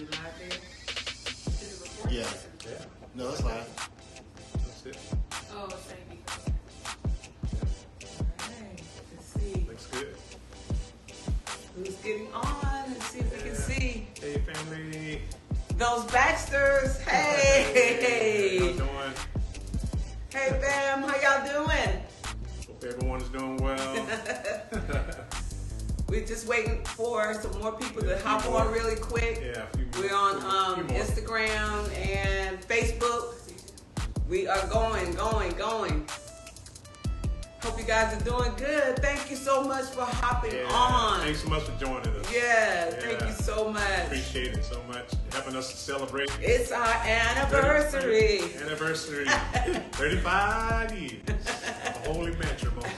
We live there? Is it recording? Yeah. Yeah. No, it's live. That's it. Oh, thank you. Alright, let's see. Looks good. Who's getting on? Let's see if we can see. Hey, family. Those Baxters. Hey! How y'all doing? Hey, fam. How y'all doing? Hope everyone's doing well. We're just waiting for some more people to hop on really quick. Yeah, a few more. We're on A few more. Instagram and Facebook. We are going. Hope you guys are doing good. Thank you so much for hopping on. Thanks so much for joining us. Yeah, thank you so much. Appreciate it so much. Helping us to celebrate. It's our anniversary. 35 years. A holy matrimony.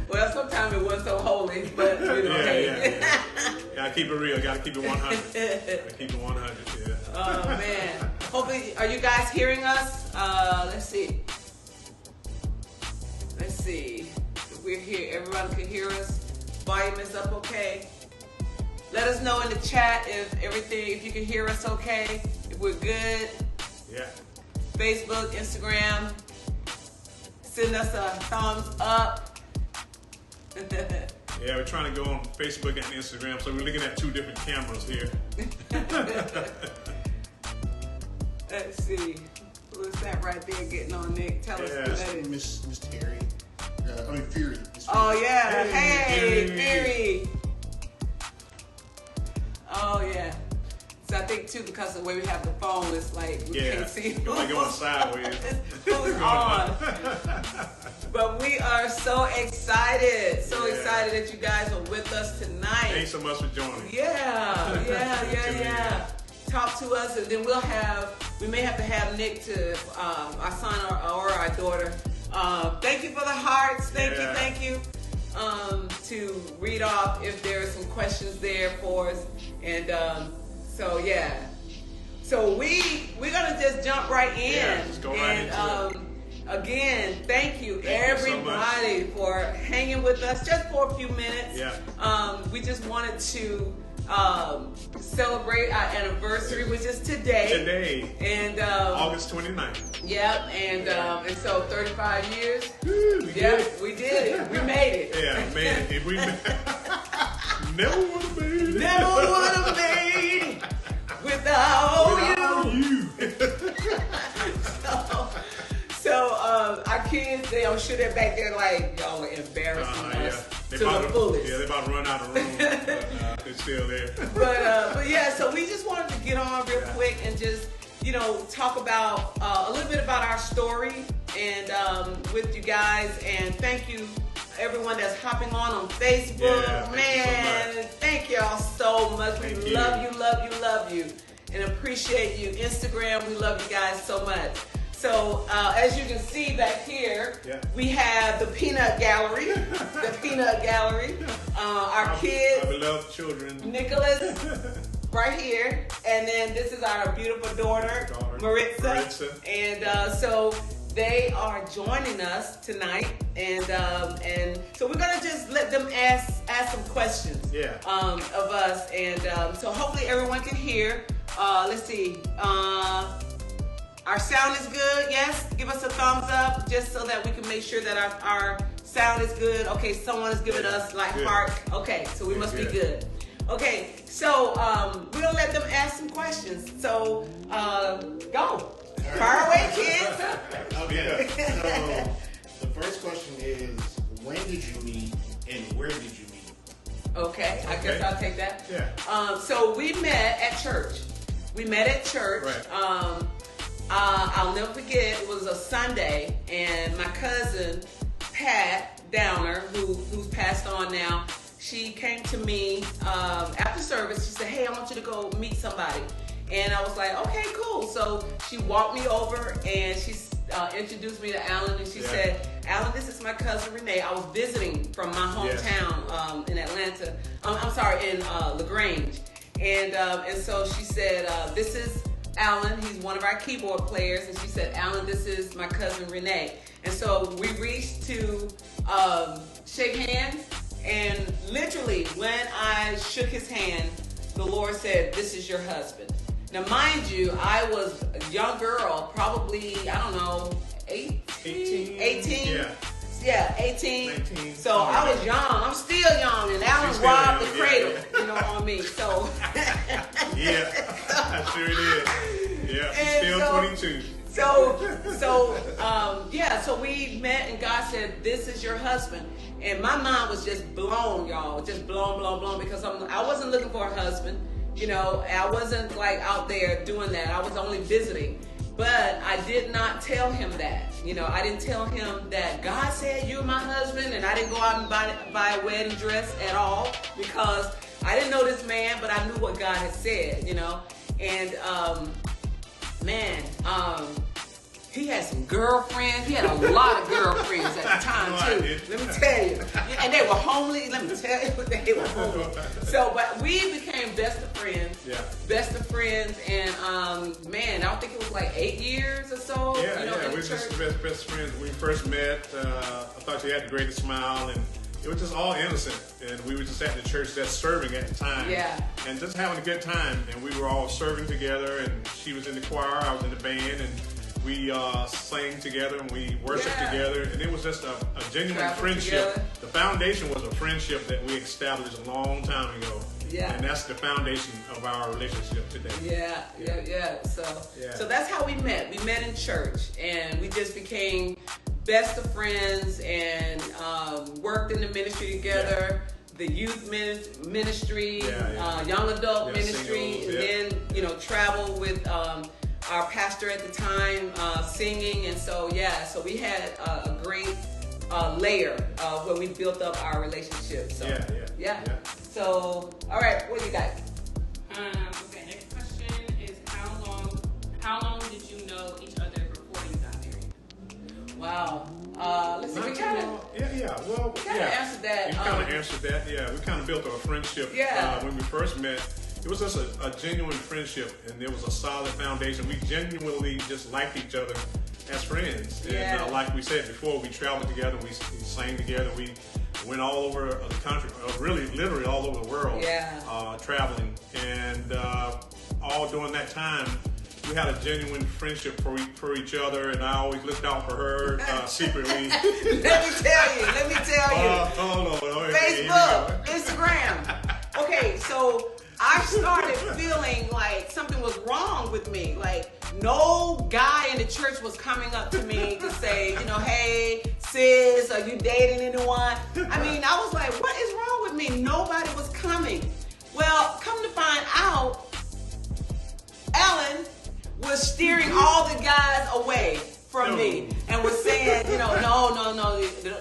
Well, sometimes it wasn't so holy, but you know, hey. Gotta keep it real. Gotta keep it 100. Gotta keep it 100. Yeah. Oh man. Hopefully, are you guys hearing us? Let's see. If we're here, everyone can hear us. Volume is up okay. Let us know in the chat if you can hear us okay, if we're good. Yeah. Facebook, Instagram, send us a thumbs up. Yeah, we're trying to go on Facebook and Instagram, so we're looking at two different cameras here. Let's see. Who is that right there getting on, Nick? Tell us who that is. Miss Terry. Fury. Miss Fury. Oh, yeah. Hey, Fury. Fury. Oh, yeah. So I think, too, because of the way we have the phone, it's like we can't see It's like going sideways. who's on. But we are so excited. Excited that you guys are with us tonight. Thanks so much for joining. Yeah. Talk to us, and then we may have to have Nick to our son or our daughter. Thank you for the hearts. Thank you. To read off if there are some questions there for us, and so we're gonna just jump right in. Yeah, just go right into it. Again, thank you Thank you everybody so for hanging with us just for a few minutes. Yeah. We just wanted to celebrate our anniversary, which is today. And August 29th. Yep, and so 35 years. Woo, we did it. We did it. We made it. Yeah, man. If we never would have made it. Never would have made it without you. So our kids, I'm sure they're back there like, y'all are embarrassing us to the fullest. Yeah, they're about to run out of room, but they're still there. But yeah, so we just wanted to get on real quick and just, talk about a little bit about our story and with you guys. And thank you, everyone that's hopping on Facebook. Thank y'all so much. We love you, and appreciate you. Instagram, we love you guys so much. So as you can see back here, we have the Peanut Gallery. Our kids. Our beloved children. Nicholas, right here. And then this is our beautiful daughter, Maritza. And so they are joining us tonight. And so we're going to just let them ask some questions of us. And so hopefully everyone can hear. Let's see. Our sound is good, yes? Give us a thumbs up just so that we can make sure that our sound is good. Okay, someone is giving us heart. Okay, so we must be good. Okay, so we're going to let them ask some questions. So, go. Fire away, kids. Okay, so the first question is, when did you meet and where did you meet? Okay, I guess I'll take that. Yeah. So we met at church. Right. I'll never forget, it was a Sunday, and my cousin, Pat Downer, who's passed on now, she came to me after service. She said, hey, I want you to go meet somebody. And I was like, okay, cool. So she walked me over, and she introduced me to Alan, and she said, Alan, this is my cousin Renee. I was visiting from my hometown in Atlanta. In LaGrange. And so she said, this is Alan, he's one of our keyboard players, and she said, Alan, this is my cousin Renee. And so we reached to shake hands, and literally when I shook his hand, the Lord said, "This is your husband." Now, mind you, I was a young girl, probably, I don't know, 18? Yeah, 18. 19. So I was young. I'm still young, and Alan robbed the cradle, on me. So yeah, I sure did. Yeah, he's still 22. So we met, and God said, "This is your husband." And my mind was just blown, y'all, just blown, because I wasn't looking for a husband. I wasn't like out there doing that. I was only visiting. But I did not tell him that. I didn't tell him that God said you're my husband, and I didn't go out and buy a wedding dress at all, because I didn't know this man, but I knew what God had said, And he had some girlfriends. He had a lot of girlfriends at the time too. Let me tell you. And they were homely. Let me tell you, they were homely. So, but we became best of friends. Yeah. Best of friends, and I don't think it was like 8 years or so. Yeah, we were just best friends when we first met. I thought you had the greatest smile, and it was just all innocent. And we were just at the church just serving at the time. Yeah. And just having a good time. And we were all serving together, and she was in the choir, I was in the band, and we sang together and we worshiped together, and it was just a genuine friendship. Together. The foundation was a friendship that we established a long time ago. Yeah. And that's the foundation of our relationship today. Yeah. So that's how we met. We met in church, and we just became best of friends, and worked in the ministry together. Yeah. The youth ministry, young adult ministry, singles, and then travel with our pastor at the time, singing, and so we had a great layer where we built up our relationship. So So, all right, what do you got? Okay, next question is how long did you know each other before you got married? Wow. Let's see. We kind of answered that. You kind of answered that. Yeah, we kind of built a friendship when we first met. It was just a genuine friendship, and there was a solid foundation. We genuinely just liked each other as friends. And like we said before, we traveled together, we sang together, we went all over the country, literally all over the world, traveling. And all during that time, we had a genuine friendship for each other, and I always looked out for her secretly. Let me tell you. Facebook, Instagram. Okay, so I started feeling like something was wrong with me. Like, no guy in the church was coming up to me to say, hey, sis, are you dating anyone? I was like, what is wrong with me? Nobody was coming. Well, come to find out, Ellen was steering all the guys away from me and was saying, no,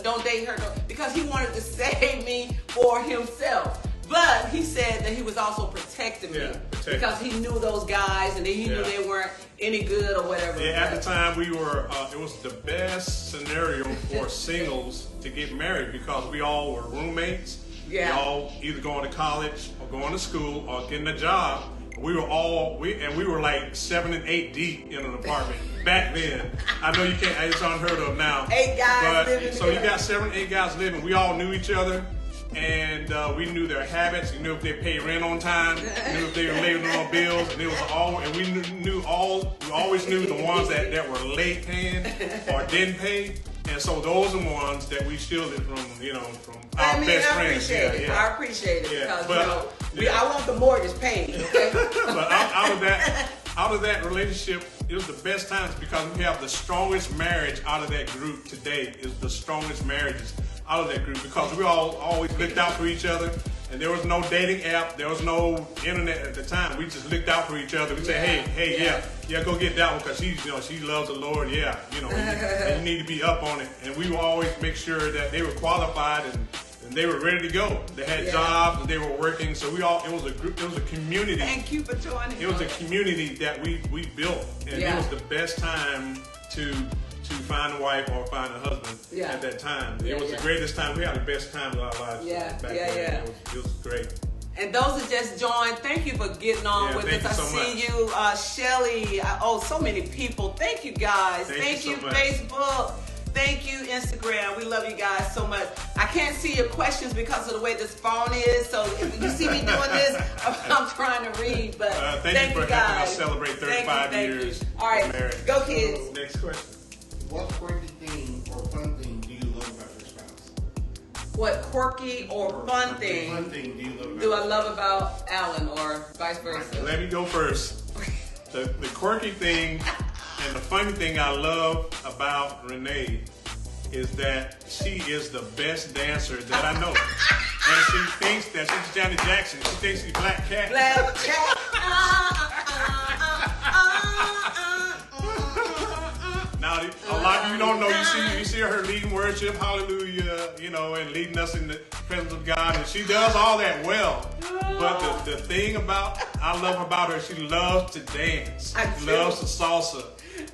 don't date her, because he wanted to save me for himself. But he said that he was also protecting me because he knew those guys, and he knew they weren't any good or whatever. Yeah, at the time we were, it was the best scenario for singles to get married, because we all were roommates. Yeah. We all either going to college or going to school or getting a job. We were like 7 and 8 deep in an apartment back then. I know you can't, it's unheard of now. 8 guys living so together. You got 7, 8 guys living. We all knew each other. And we knew their habits. We knew if they paid rent on time. We knew if they were late on bills. And it was we always knew the ones that were late paying or didn't pay. And so those are the ones that we shielded from our best friends. I appreciate it because I want the mortgage paid. Okay? But out of that relationship, it was the best times, because we have the strongest marriage out of that group today. Is the strongest marriages out of that group, because we all always looked out for each other, and there was no dating app, there was no internet at the time. We just looked out for each other. We said, hey, go get that one, because she loves the Lord. And you need to be up on it. And we would always make sure that they were qualified and they were ready to go. They had jobs and they were working. So it was a group, it was a community. Thank you for joining. It was a community that we built, and it was the best time to find a wife or find a husband at that time. It was the greatest time. We had the best time of our lives back then. It was great. And those that just joined, thank you for getting on with us. I see you, Shelly. So many people. Thank you, guys. Thank you, Facebook. Thank you, Instagram. We love you guys so much. I can't see your questions because of the way this phone is. So if you see me doing this, I'm trying trying to read, but thank you for guys. helping us celebrate 35 years All right, of marriage. go kids. So, Next question. what quirky thing or fun thing do you love about your spouse? What quirky or fun thing Fun thing do you love about do I your love about Alan or vice versa? Let me go first. The quirky thing and the funny thing I love about Renee is that she is the best dancer that I know. And she thinks that she's Janet Jackson. She thinks she's Black Cat. Black cat. Now, a lot of you don't know. You see her leading worship, hallelujah, and leading us in the presence of God, and she does all that well. But the thing I love about her, she loves to dance. She loves the salsa,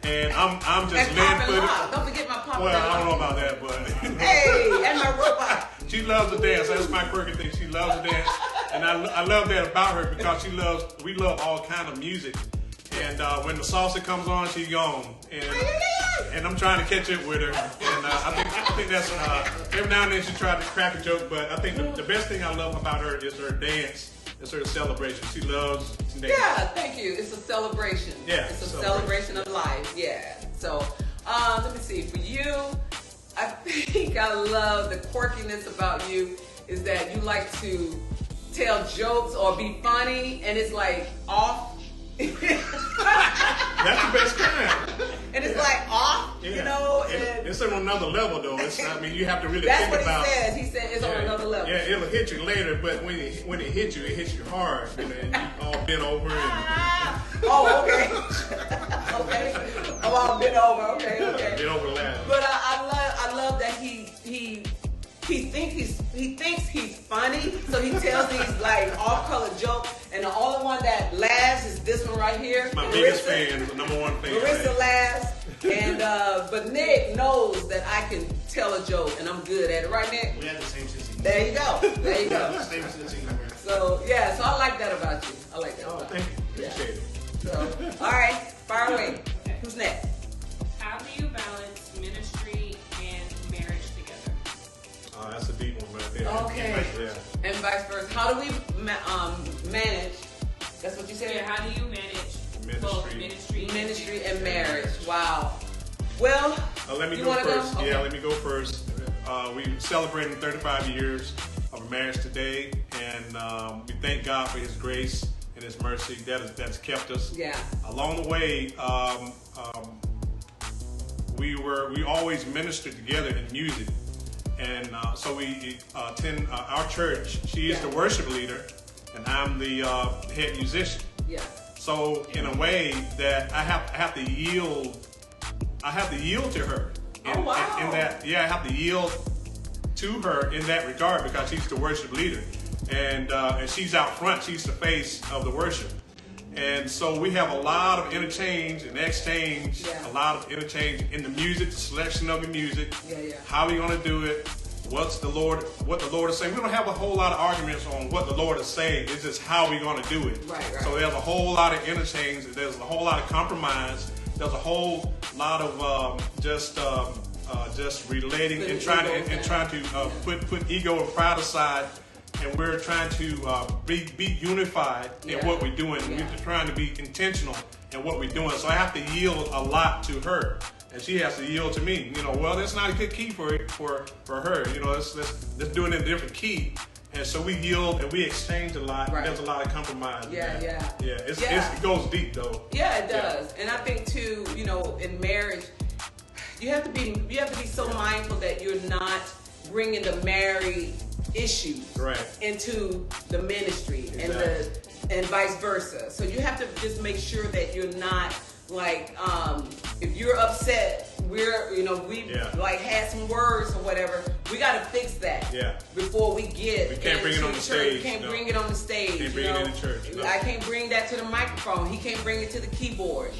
and I'm just laying footed. Don't forget my pop. Well, I don't know about that, but hey, and my robot. she loves to dance. That's my quirky thing. She loves to dance, and I love that about her because we love all kind of music. And when the salsa comes on, she's gone. And I'm trying to catch up with her. And I think that's every now and then she tries to crack a joke. But I think the best thing I love about her is her dance. It's her celebration. She loves to dance. Yeah, thank you. It's a celebration. Yeah, it's a celebration of life. Yeah. So let me see. For you, I think I love the quirkiness about you is that you like to tell jokes or be funny, and it's like off. That's the best kind. And it's like off, Yeah. And it's on another level, though. You have to really that's think what about. he says. He said it's on another level. Yeah, it'll hit you later, but when it hits you hard. And you all bent over and. Oh, okay. Okay. I'm all bent over. Okay. Bent over loud. But I love that he thinks he's funny, so he tells these like off-color jokes, and the only one that laughs is this one right here. My biggest fan, the number one fan. Marissa laughs, and but Nick knows that I can tell a joke, and I'm good at it, right, Nick? We have the same sense of humor. There you go. There you go. Same sense of humor. So yeah, so I like that about you. I like that. Oh, about thank you. Yeah. Appreciate it. So all right, fire away. Who's next? How do you balance ministry and marriage together? That's a deep one right there. Okay. Yeah. And vice versa. How do we manage? That's what you said. Yeah, how do you manage both ministry and marriage? Wow. Well, let me you go wanna first. Go? Okay. Yeah, let me go first. We celebrating 35 years of marriage today, and we thank God for His grace and His mercy that's kept us. Yeah. Along the way, we always ministered together in music, and so we attend our church. She is the worship leader, and I'm the head musician. Yeah. So in a way that I have to yield. I have to yield to her. Oh, wow. In that, I have to yield to her in that regard because she's the worship leader, and she's out front. She's the face of the worship, and so we have a lot of interchange and exchange. Yeah. A lot of interchange in the music, the selection of the music. Yeah. How are we going to do it? What the Lord is saying. We don't have a whole lot of arguments on what the Lord is saying. It's just how we're going to do it. Right. So there's a whole lot of interchange. There's a whole lot of compromise. There's a whole lot of just relating and trying to put ego and pride aside, and we're trying to be unified in what we're doing. Yeah. We're trying to be intentional in what we're doing. So I have to yield a lot to her, and she has to yield to me. Well, that's not a good key for her. Let's do it in a different key. And so we yield and we exchange a lot. Right. There's a lot of compromise. Yeah. It goes deep though. Yeah, it does. And I think too, in marriage, you have to be so mindful that you're not bringing the married issue into the ministry and vice versa. So you have to just make sure that you're not like if you're upset, we like had some words or whatever. We got to fix that before we get. We can't bring it on the stage. We can't bring it on the stage. Can't bring it in the church. No. I can't bring that to the microphone. He can't bring it to the keyboard.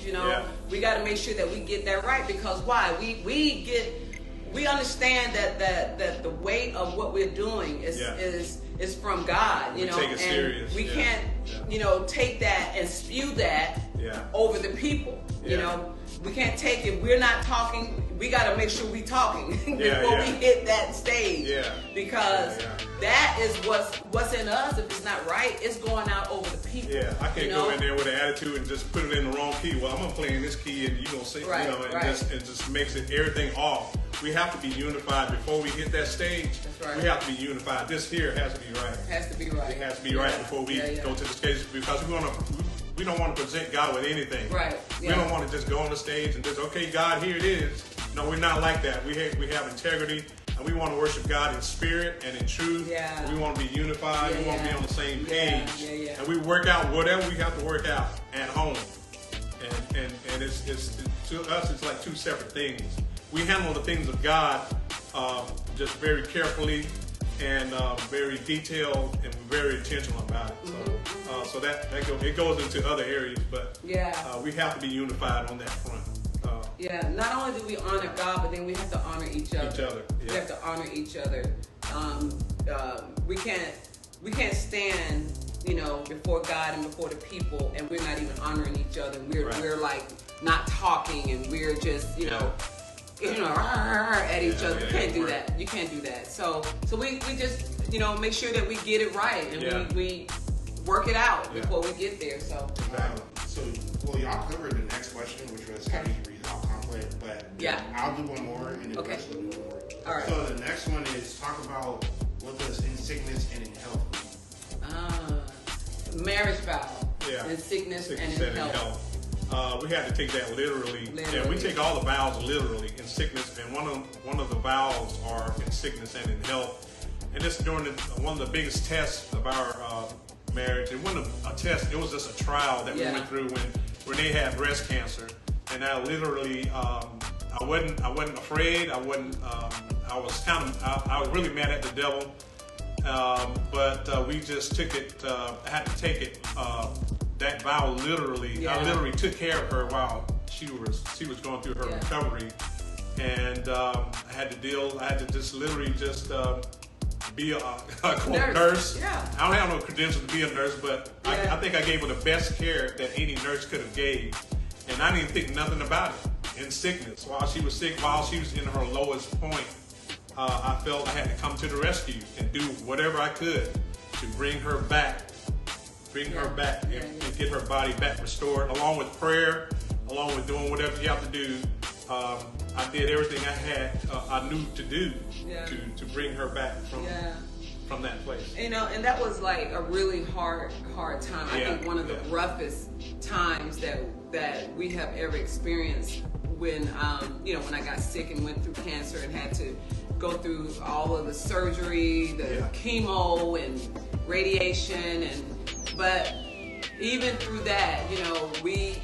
We got to make sure that we get that right, because why? We understand that the weight of what we're doing is is from God, you We know, take it and serious. we Yeah. can't, Yeah. you know, take that and spew that Yeah. over the people. You Yeah. know, we can't take it. We're not talking. We got to make sure we talking before we hit that stage. Yeah. Because that is what's in us. If it's not right, it's going out over the people. Yeah, I can't you go know? in there with an attitude and just put it in the wrong key. Well, I'm gonna play in this key, and you gonna say, Right, you know, and right. just makes it everything off. We have to be unified before we hit that stage. That's right. We have to be unified. This here has to be right. It has to be right. It has to be right before we go to the stage, because we don't want to present God with anything. Right. We Yeah. don't want to just go on the stage and just, okay, God, here it is. No, we're not like that. We have integrity, and we want to worship God in spirit and in truth. Yeah. We want to be unified. Yeah, we want to yeah. be on the same Yeah, page. yeah, yeah. And we work out whatever we have to work out at home. And it's to us, it's like two separate things. We handle the things of God just very carefully and very detailed, and we're very intentional about it. So it goes into other areas, but we have to be unified on that front. Yeah, not only do we honor God, but then we have to honor each other. Yeah. We have to honor each other. We can't stand, you know, before God and before the people, and we're not even honoring each other. We're like not talking, and we're just, you know, at each other. You can't do that. You can't do that. So we just, you know, make sure that we get it right, and we work it out before we get there. So Y'all covered the next question, which was how do you resolve conflict, but I'll do one more, and then Chris will do one more. All right. So the next one is talk about what does in sickness and in health mean. Marriage vow. Yeah. In sickness and in health. We have to take that literally. Yeah, we take all the vows literally in sickness, and one of the vows are in sickness and in health. And this during one of the biggest tests of our marriage. It wasn't a test; it was just a trial that we went through when Renee had breast cancer. And I literally, I wasn't afraid. I wasn't. I was really mad at the devil. But we just took it. I had to take it. That vow literally. I literally took care of her while she was going through her recovery, and I had to just literally just be a nurse. Yeah. I don't have no credentials to be a nurse, but I think I gave her the best care that any nurse could have gave, and I didn't think nothing about it in sickness. While she was sick, while she was in her lowest point, I felt I had to come to the rescue and do whatever I could to bring her back, and get her body back restored, along with prayer, along with doing whatever you have to do. I did everything I knew to do to bring her back from that place. You know, and that was like a really hard time. I think one of the roughest times that we have ever experienced when when I got sick and went through cancer and had to go through all of the surgery, the chemo and radiation, but even through that, you know, we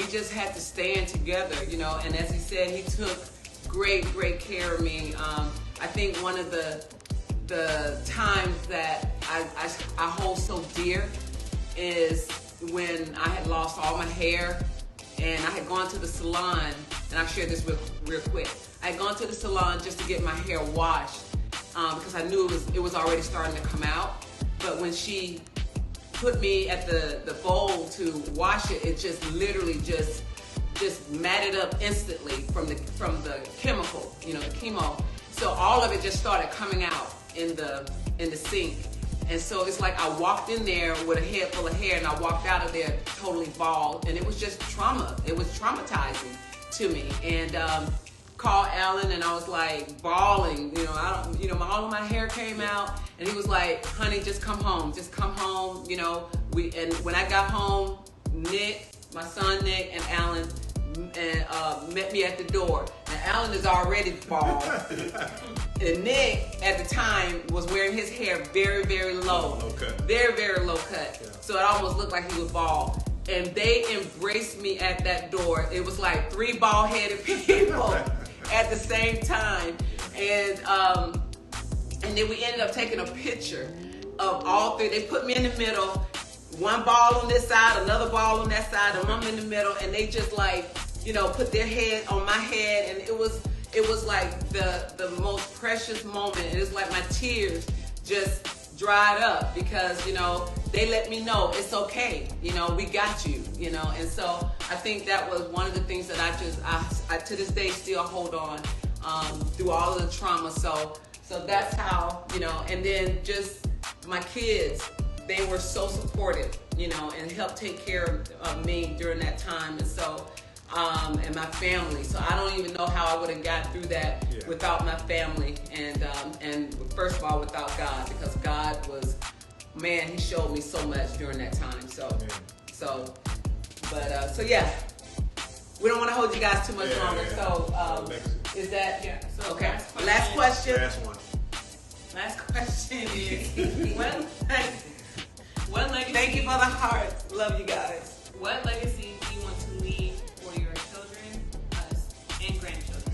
just had to stand together, you know, and as he said, he took great care of me. I think one of the times that I hold so dear is when I had lost all my hair, and I had gone to the salon, and I'll share this real quick. I had gone to the salon just to get my hair washed because I knew it was already starting to come out. But when she put me at the bowl to wash it, it just literally just matted up instantly from the chemical, you know, the chemo. So all of it just started coming out in the sink. And so it's like I walked in there with a head full of hair, and I walked out of there totally bald, and it was just trauma. It was traumatizing to me. And called Alan, and I was like bawling. All of my hair came out, and he was like, "Honey, just come home. Just come home." You know, and when I got home, Nick, my son Nick, and Alan met me at the door. Now Alan is already bald. And Nick, at the time, was wearing his hair very, very low. Low cut. Very, very low cut. Yeah. So it almost looked like he was bald. And they embraced me at that door. It was like 3 bald-headed people at the same time. And then we ended up taking a picture of all 3. They put me in the middle. 1 ball on this side, another ball on that side, and I'm in the middle. And they just put their head on my head. And it was like the most precious moment. It was like my tears just dried up because, they let me know it's okay. We got you, And so I think that was one of the things that I to this day still hold on through all of the trauma. So that's how, and then just my kids, they were so supportive, and helped take care of me during that time. And so, and my family. So I don't even know how I would have got through that without my family. And first of all, without God, because God was, man, he showed me so much during that time. So yeah, we don't want to hold you guys too much longer. So, is that, So okay. Last question. Last one. Last question is, what legacy? Thank you for the hearts. Love you guys. What legacy do you want to leave for your children, us, and grandchildren?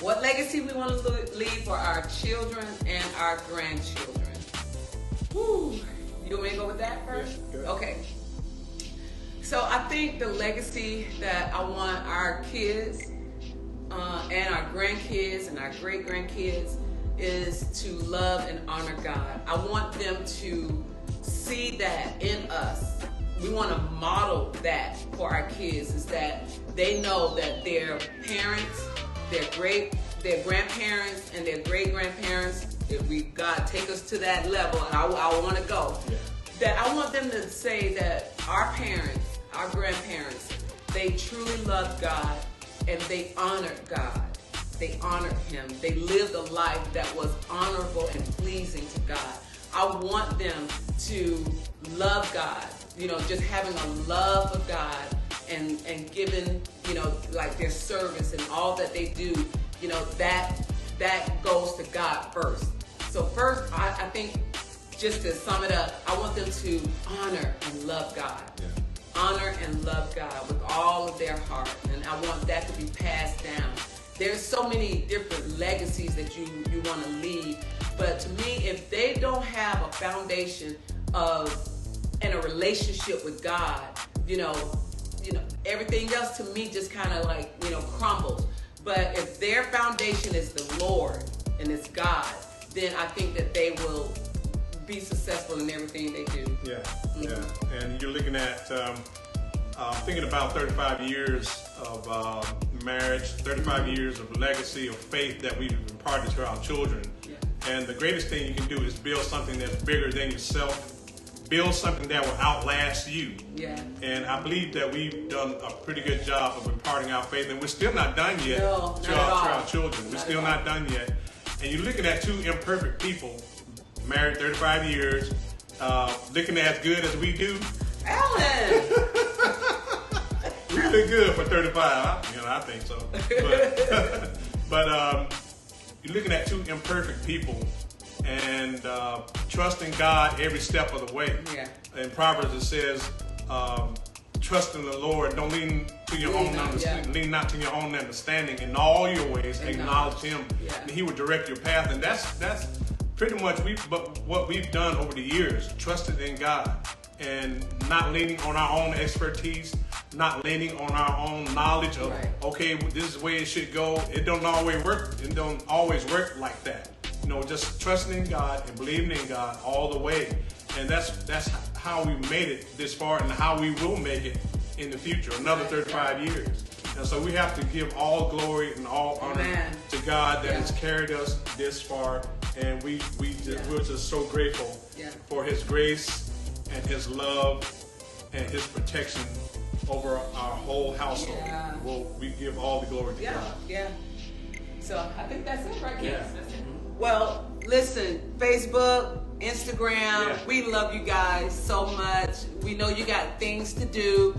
What legacy we want to leave for our children and our grandchildren? Woo. You want me to go with that first? Yeah, good. Okay. So I think the legacy that I want our kids and our grandkids and our great-grandkids is to love and honor God. I want them to see that in us. We want to model that for our kids, is that they know that their parents, their grandparents, and their great-grandparents, if God take us to that level, and I want to go, that I want them to say that our parents, our grandparents, they truly loved God and they honored God. They honored Him. They lived a life that was honorable and pleasing to God. I want them to love God, just having a love for God and giving, like their service and all that they do, that goes to God first. So first, I think, just to sum it up, I want them to honor and love God. Honor and love God with all of their heart. And I want that to be passed down. There's so many different legacies that you want to leave. But to me, if they don't have a foundation and a relationship with God, everything else to me just kind of like, crumbles. But if their foundation is the Lord and it's God, then I think that they will be successful in everything they do. Yeah. And you're looking at, thinking about 35 years of marriage, 35 years of legacy of faith that we've imparted to our children. And the greatest thing you can do is build something that's bigger than yourself. Build something that will outlast you. And I believe that we've done a pretty good job of imparting our faith, and we're still not done yet to our children. We're still not done yet. And you're looking at two imperfect people, married 35 years, looking as good as we do. Alan! Really good for 35. I think so. But you're looking at two imperfect people and trusting God every step of the way. In Proverbs it says, trust in the Lord. Don't lean to your own understanding. Lean not to your own understanding. In all your ways, acknowledge Him, and He will direct your path. And that's pretty much what we've done over the years. Trusted in God and not leaning on our own expertise, not leaning on our own knowledge of okay, this is the way it should go. It don't always work. It don't always work like that. Just trusting in God and believing in God all the way. And that's how we made it this far and how we will make it in the future, another 35 years. And so we have to give all glory and all honor to God that has carried us this far. And we're just so grateful for His grace and His love and His protection over our whole household. Well, we give all the glory to God. So I think that's it right here. That's it. Well, listen, Facebook, Instagram, we love you guys so much. We know you got things to do,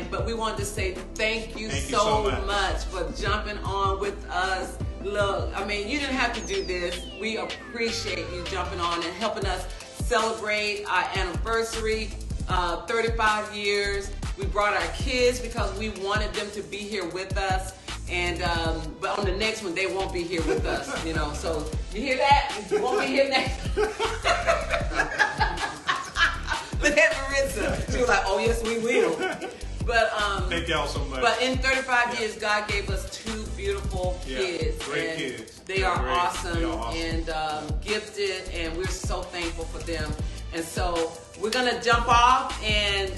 but we wanted to say thank you so much for jumping on with us. Look, you didn't have to do this. We appreciate you jumping on and helping us celebrate our anniversary, 35 years. We brought our kids because we wanted them to be here with us. And but on the next one, they won't be here with us, So you hear that? You won't be here next. Look at Marissa. She was like, "Oh yes, we will." But thank y'all so much. But in 35 years, God gave us two beautiful kids. Great kids. They are great. awesome, They are awesome and gifted, and we're so thankful for them. And so we're gonna jump off, and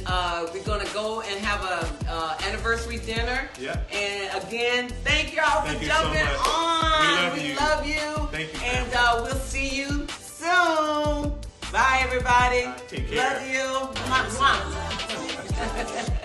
we're gonna go and have a anniversary dinner. Yeah. And again, thank y'all for jumping on. We love you. Thank you. And we'll see you soon. Bye, everybody. Take care. Love you. Mwah, mwah.